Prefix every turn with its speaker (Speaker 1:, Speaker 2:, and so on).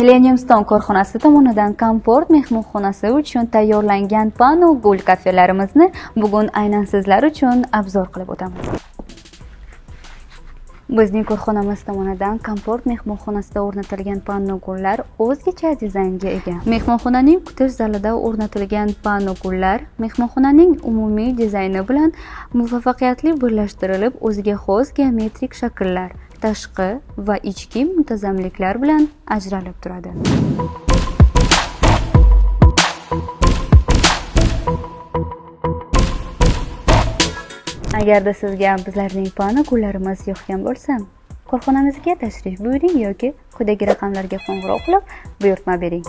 Speaker 1: Millennium Stone korxonasi tomonidan Comfort mehmonxonasi uchun tayyorlangan Pano Gul kafelarimizni bugun aynan sizlar uchun obzor qilib o'tamiz. Bizning korxonamiz tomonidan Comfort mehmonxonasida o'rnatilgan panno gullar o'zgacha dizaynga ega. Mehmonxonaning kutish zalida o'rnatilgan panno gullar mehmonxonaning umumiy dizayni bilan muvaffaqiyatli birlashtirilib, o'ziga xos geometrik shakllar, tashqi va ichki muntazamliklar bilan ajralib turadi. Agarda sizga bizlarning panno gullarimiz yoqgan bo'lsa, korxonamizga tashrif buyuring yoki quyidagi raqamlarga qo'ng'iroq qilib buyurtma bering.